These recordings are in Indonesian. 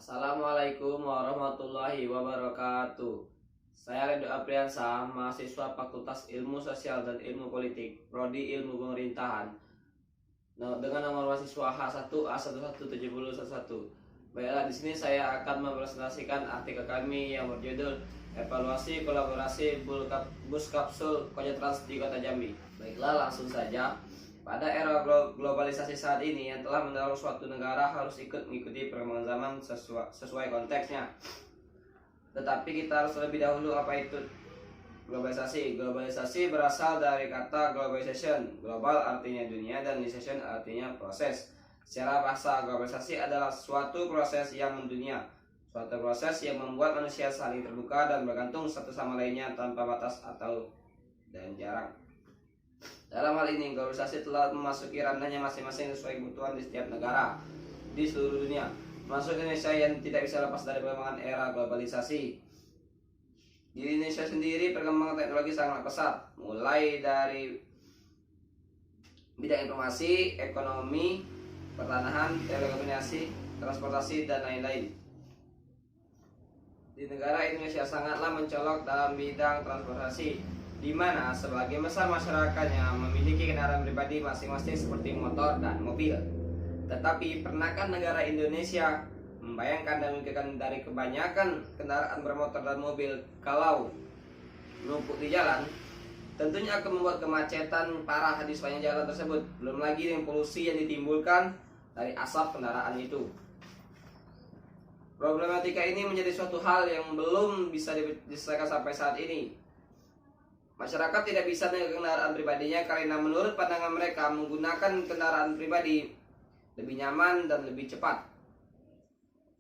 Assalamualaikum warahmatullahi wabarakatuh. Saya Redo Apriansa, mahasiswa Fakultas Ilmu Sosial dan Ilmu Politik, Prodi Ilmu Pemerintahan, dengan nomor mahasiswa H1A117011. Baiklah, di sini saya akan mempresentasikan artikel kami yang berjudul Evaluasi Kolaborasi Bus Kapsul Kojatrans di Kota Jambi. Baiklah, langsung saja. Pada era globalisasi saat ini yang telah mendorong suatu negara harus ikut mengikuti perkembangan zaman sesuai konteksnya. Tetapi kita harus lebih dahulu apa itu globalisasi. Globalisasi berasal dari kata globalization. Global artinya dunia dan lisation artinya proses. Secara bahasa, globalisasi adalah suatu proses yang mendunia. Suatu proses yang membuat manusia saling terbuka dan bergantung satu sama lainnya tanpa batas dan jarak. Dalam hal ini, globalisasi telah memasuki ranahnya masing-masing sesuai kebutuhan di setiap negara di seluruh dunia, termasuk Indonesia yang tidak bisa lepas dari perkembangan era globalisasi. Di Indonesia sendiri, perkembangan teknologi sangat pesat, mulai dari bidang informasi, ekonomi, pertanahan, telekomunikasi, transportasi, dan lain-lain. Di negara Indonesia sangatlah mencolok dalam bidang transportasi, di mana sebagian besar masyarakatnya memiliki kendaraan pribadi masing-masing seperti motor dan mobil. Tetapi pernahkah negara Indonesia membayangkan dan memikirkan dari kebanyakan kendaraan bermotor dan mobil kalau menumpuk di jalan, tentunya akan membuat kemacetan parah di sepanjang jalan tersebut. Belum lagi dengan polusi yang ditimbulkan dari asap kendaraan itu. Problematika ini menjadi suatu hal yang belum bisa diselesaikan sampai saat ini. Masyarakat tidak bisa dengan kendaraan pribadinya karena menurut pandangan mereka menggunakan kendaraan pribadi lebih nyaman dan lebih cepat.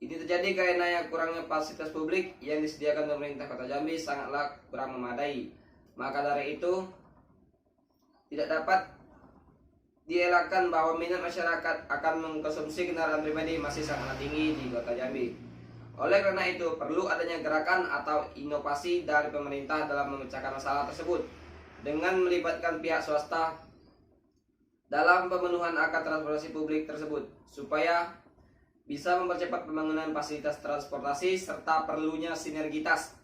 Ini terjadi karena yang kurangnya fasilitas publik yang disediakan pemerintah Kota Jambi sangatlah kurang memadai. Maka dari itu tidak dapat dielakkan bahwa minat masyarakat akan mengkonsumsi kendaraan pribadi masih sangat tinggi di Kota Jambi. Oleh karena itu, perlu adanya gerakan atau inovasi dari pemerintah dalam memecahkan masalah tersebut dengan melibatkan pihak swasta dalam pemenuhan akan transportasi publik tersebut supaya bisa mempercepat pembangunan fasilitas transportasi serta perlunya sinergitas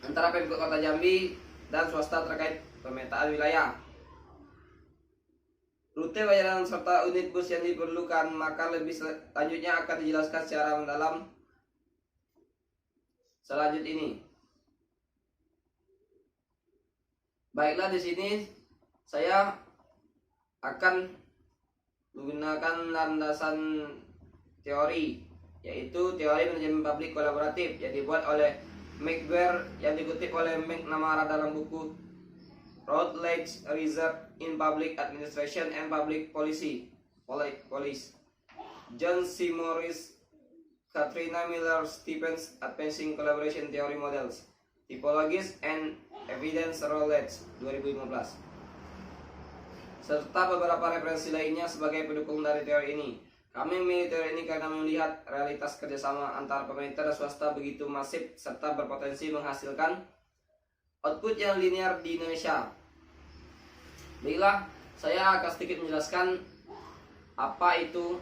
antara Pemkot Kota Jambi dan swasta terkait pemetaan wilayah, rute layanan serta unit bus yang diperlukan. Maka lebih selanjutnya akan dijelaskan secara mendalam selanjut ini. Baiklah, di sini saya akan menggunakan landasan teori, yaitu teori manajemen publik kolaboratif yang dibuat oleh McGuire yang dikutip oleh McNamara dalam buku Routledge Research in Public Administration and Public Policy. John C. Morris, Katrina Miller Stephens, Advancing Collaboration Theory Models, Typologies and Evidence Routledge 2015, serta beberapa referensi lainnya sebagai pendukung dari teori ini. Kami memilih teori ini karena melihat realitas kerjasama antara pemerintah dan swasta begitu masif serta berpotensi menghasilkan output yang linear di Indonesia. Baiklah, saya akan sedikit menjelaskan apa itu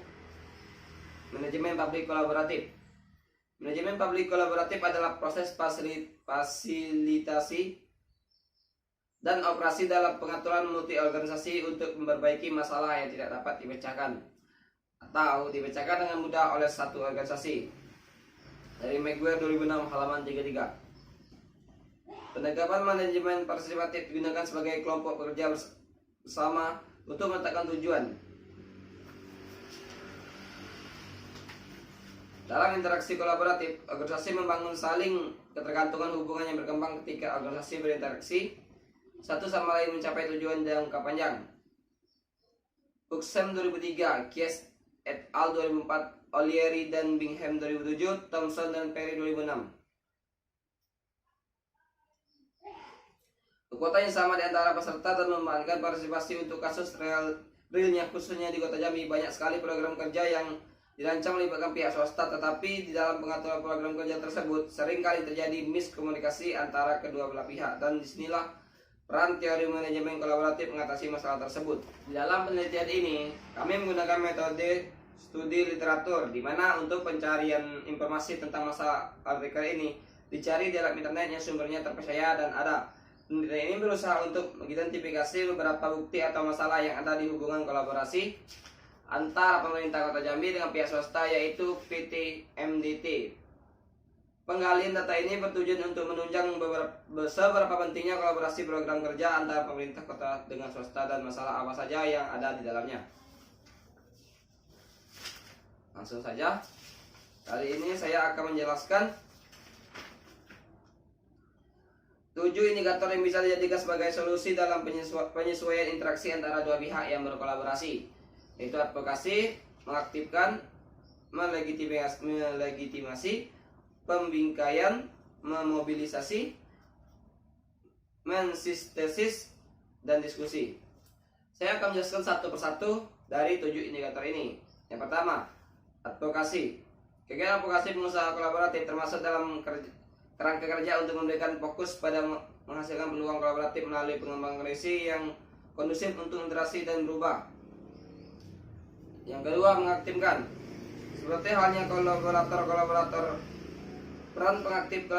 manajemen publik kolaboratif. Manajemen publik kolaboratif adalah proses fasilitasi dan operasi dalam pengaturan multi organisasi untuk memperbaiki masalah yang tidak dapat dipecahkan atau dipecahkan dengan mudah oleh satu organisasi. Dari McGuire 2006 halaman 33. Pendekatan manajemen partisipatif digunakan sebagai kelompok bekerja bersama untuk menetapkan tujuan. Dalam interaksi kolaboratif, organisasi membangun saling ketergantungan hubungan yang berkembang ketika organisasi berinteraksi satu sama lain mencapai tujuan jangka panjang. Buxem 2003, Kies et al. 2004, O'Leary dan Bingham 2007, Thompson dan Perry 2006. Kekuatan yang sama di antara peserta dan memanfaatkan partisipasi untuk kasus realnya khususnya di Kota Jambi. Banyak sekali program kerja yang dirancang melibatkan pihak swasta, tetapi di dalam pengaturan program kerja tersebut seringkali terjadi miskomunikasi antara kedua belah pihak, dan disinilah peran teori manajemen kolaboratif mengatasi masalah tersebut. Di dalam penelitian ini, kami menggunakan metode studi literatur, di mana untuk pencarian informasi tentang masalah artikel ini dicari di dalam internet yang sumbernya terpercaya dan ada. Penelitian ini berusaha untuk mengidentifikasi beberapa bukti atau masalah yang ada di hubungan kolaborasi antara pemerintah Kota Jambi dengan pihak swasta, yaitu PT MDT. Penggalian data ini bertujuan untuk menunjang seberapa pentingnya kolaborasi program kerja antara pemerintah kota dengan swasta dan masalah apa saja yang ada di dalamnya. Langsung saja, kali ini saya akan menjelaskan 7 indikator yang bisa dijadikan sebagai solusi dalam penyesuaian interaksi antara dua pihak yang berkolaborasi, yaitu advokasi, mengaktifkan, melegitimasi, pembingkaian, memobilisasi, mensintesis, dan diskusi. Saya akan menjelaskan satu persatu dari 7 indikator ini. Yang pertama, advokasi. Kegiatan advokasi pengusaha kolaboratif termasuk dalam kerangka kerja untuk memberikan fokus pada menghasilkan peluang kolaboratif melalui pengembangan kondisi yang kondusif untuk interaksi dan berubah. Yang kedua, mengaktifkan. Seperti halnya kolaborator, peran pengaktif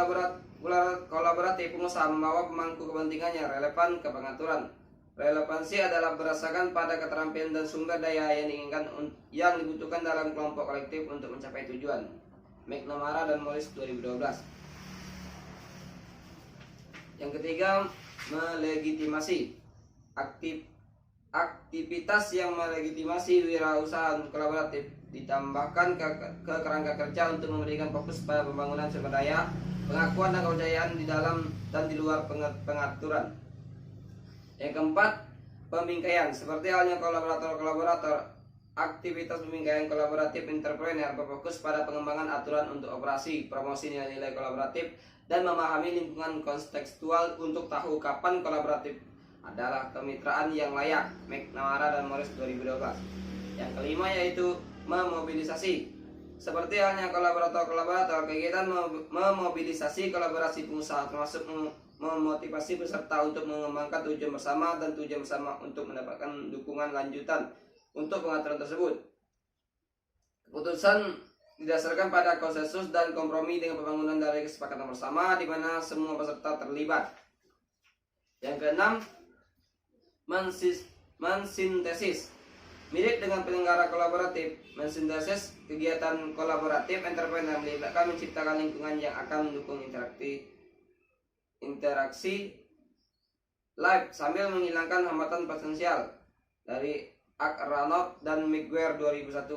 kolaboratif pengusaha membawa pemangku kepentingannya relevan ke pengaturan. Relevansi adalah berdasarkan pada keterampilan dan sumber daya yang diinginkan yang dibutuhkan dalam kelompok kolektif untuk mencapai tujuan. McNamara dan Morris 2012. Yang ketiga, melegitimasi. Aktivitas yang melegitimasi wirausaha kolaboratif ditambahkan ke kerangka kerja untuk memberikan fokus pada pembangunan sumber daya, pengakuan dan kepercayaan di dalam dan di luar pengaturan. Yang keempat, pembingkaian. Seperti halnya kolaborator, aktivitas pembingkaian kolaboratif entrepreneur berfokus pada pengembangan aturan untuk operasi, promosi nilai-nilai kolaboratif, dan memahami lingkungan kontekstual untuk tahu kapan kolaboratif adalah kemitraan yang layak. McNamara dan Morris 2012. Yang kelima yaitu memobilisasi. Seperti halnya kolaborator, kegiatan memobilisasi kolaborasi pengusaha termasuk memotivasi peserta untuk mengembangkan tujuan bersama dan tujuan bersama untuk mendapatkan dukungan lanjutan untuk pengaturan tersebut. Keputusan didasarkan pada konsensus dan kompromi dengan pembangunan dari kesepakatan bersama di mana semua peserta terlibat. Yang keenam, mensintesis. Mirip dengan penyelenggara kolaboratif, mensintesis kegiatan kolaboratif entrepreneur melibatkan menciptakan lingkungan yang akan mendukung interaksi live sambil menghilangkan hambatan potensial. Dari Akranov dan Miguel 2001.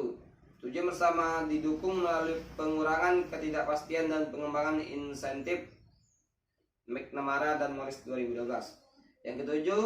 Tujuan bersama didukung melalui pengurangan ketidakpastian dan pengembangan insentif. McNamara dan Morris 2012. Yang ketujuh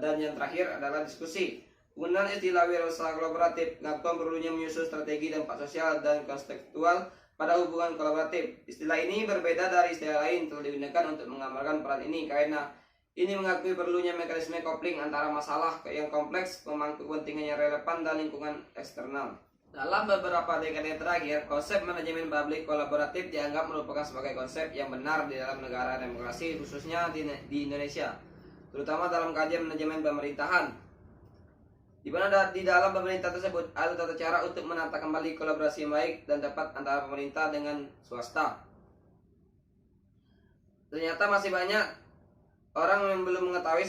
dan yang terakhir adalah diskusi. Penggunaan istilah wirausaha kolaboratif, pengakuan perlunya menyusun strategi dampak sosial dan kontekstual pada hubungan kolaboratif. Istilah ini berbeda dari istilah lain telah digunakan untuk menggambarkan peran ini karena ini mengakui perlunya mekanisme kopling antara masalah yang kompleks, pemangku kepentingan yang relevan, dan lingkungan eksternal. Dalam beberapa dekade terakhir, konsep manajemen publik kolaboratif dianggap merupakan sebagai konsep yang benar di dalam negara demokrasi, khususnya di Indonesia, terutama dalam kajian manajemen pemerintahan, di mana di dalam pemerintah tersebut ada tata cara untuk menata kembali kolaborasi yang baik dan tepat antara pemerintah dengan swasta. Ternyata masih banyak orang yang belum mengetahui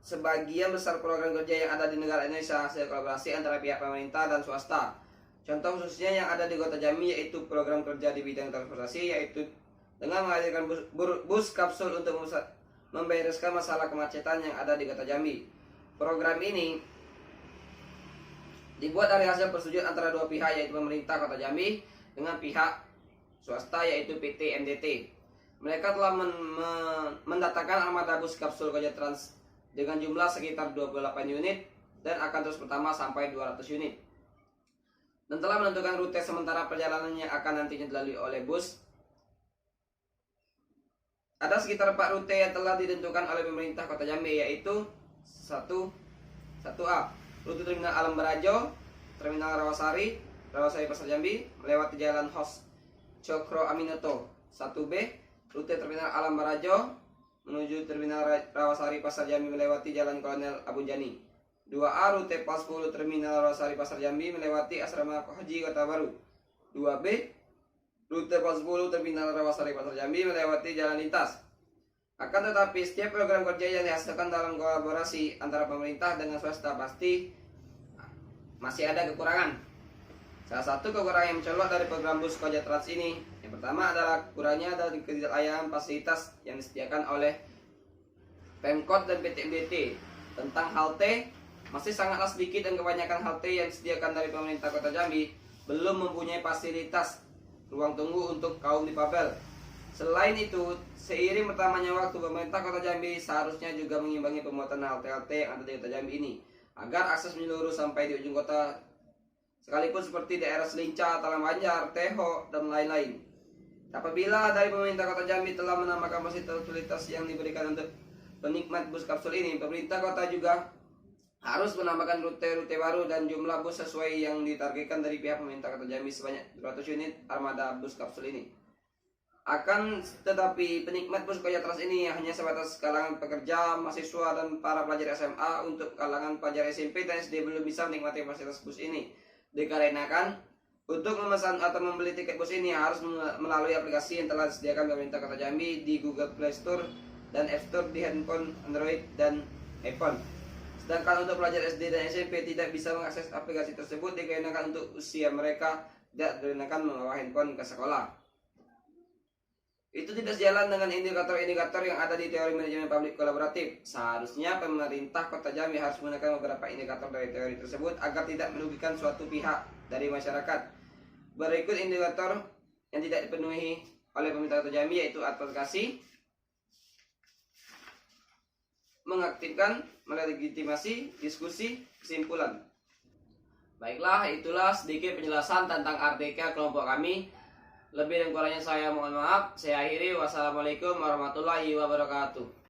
sebagian besar program kerja yang ada di negara Indonesia hasil kolaborasi antara pihak pemerintah dan swasta. Contoh khususnya yang ada di Kota Jambi yaitu program kerja di bidang transportasi, yaitu dengan menghadirkan bus kapsul untuk membereskan masalah kemacetan yang ada di Kota Jambi. Program ini dibuat dari hasil persetujuan antara dua pihak, yaitu pemerintah Kota Jambi dengan pihak swasta yaitu PT MDT. Mereka telah mendatangkan armada bus kapsul Koja Trans dengan jumlah sekitar 28 unit dan akan terus bertambah sampai 200 unit. Dan telah menentukan rute sementara perjalanan yang akan nantinya dilalui oleh bus. Ada sekitar 4 rute yang telah ditentukan oleh pemerintah Kota Jambi, yaitu 1A, rute Terminal Alam Barajo, Terminal Rawasari Pasar Jambi, melewati Jalan Hos Cokro Aminoto. 1B, rute Terminal Alam Barajo, menuju Terminal Rawasari Pasar Jambi melewati Jalan Kolonel Abu Jani. 2A rute PAS 10 Terminal Rawasari Pasar Jambi melewati Asrama Haji Kota Baru. 2B rute PAS 10 Terminal Rawasari Pasar Jambi melewati jalan lintas. Akan tetapi setiap program kerja yang dihasilkan dalam kolaborasi antara pemerintah dengan swasta pasti masih ada kekurangan. Salah satu kekurangan yang mencolok dari program bus Koja Trans ini, yang pertama adalah kurangnya dari ketidaklayaan fasilitas yang disediakan oleh Pemkot dan PT MDT. Tentang halte, masih sangatlah sedikit dan kebanyakan halte yang disediakan dari pemerintah Kota Jambi belum mempunyai fasilitas ruang tunggu untuk kaum difabel. Selain itu, seiring bertambahnya waktu, pemerintah Kota Jambi seharusnya juga mengimbangi pembuatan halte-halte yang ada di Kota Jambi ini agar akses menyeluruh sampai di ujung kota, sekalipun seperti daerah Selinca, Talambanjar, Teho, dan lain-lain. Apabila dari pemerintah Kota Jambi telah menambah fasilitas yang diberikan untuk penikmat bus kapsul ini, pemerintah kota juga harus menambahkan rute-rute baru dan jumlah bus sesuai yang ditargetkan dari pihak pemerintah Kota Jambi sebanyak 200 unit armada bus kapsul ini. Akan tetapi penikmat bus Koja Trans ini hanya sebatas kalangan pekerja, mahasiswa, dan para pelajar SMA. Untuk kalangan pelajar SMP dan SD belum bisa menikmati fasilitas bus ini, dikarenakan untuk memesan atau membeli tiket bus ini harus melalui aplikasi yang telah disediakan pemerintah Kota Jambi di Google Play Store dan App Store di handphone Android dan iPhone. Sedangkan untuk pelajar SD dan SMP tidak bisa mengakses aplikasi tersebut dikarenakan untuk usia mereka tidak dikenakan membawa handphone ke sekolah. Itu tidak sejalan dengan indikator-indikator yang ada di teori manajemen publik kolaboratif. Seharusnya pemerintah Kota Jambi harus menggunakan beberapa indikator dari teori tersebut agar tidak merugikan suatu pihak dari masyarakat. Berikut indikator yang tidak dipenuhi oleh pemerintah Kota Jambi, yaitu advokasi, mengaktifkan, melegitimasi, diskusi, kesimpulan. Baiklah, itulah sedikit penjelasan tentang RDK kelompok kami. Lebih dan kurangnya saya mohon maaf. Saya akhiri. Wassalamualaikum warahmatullahi wabarakatuh.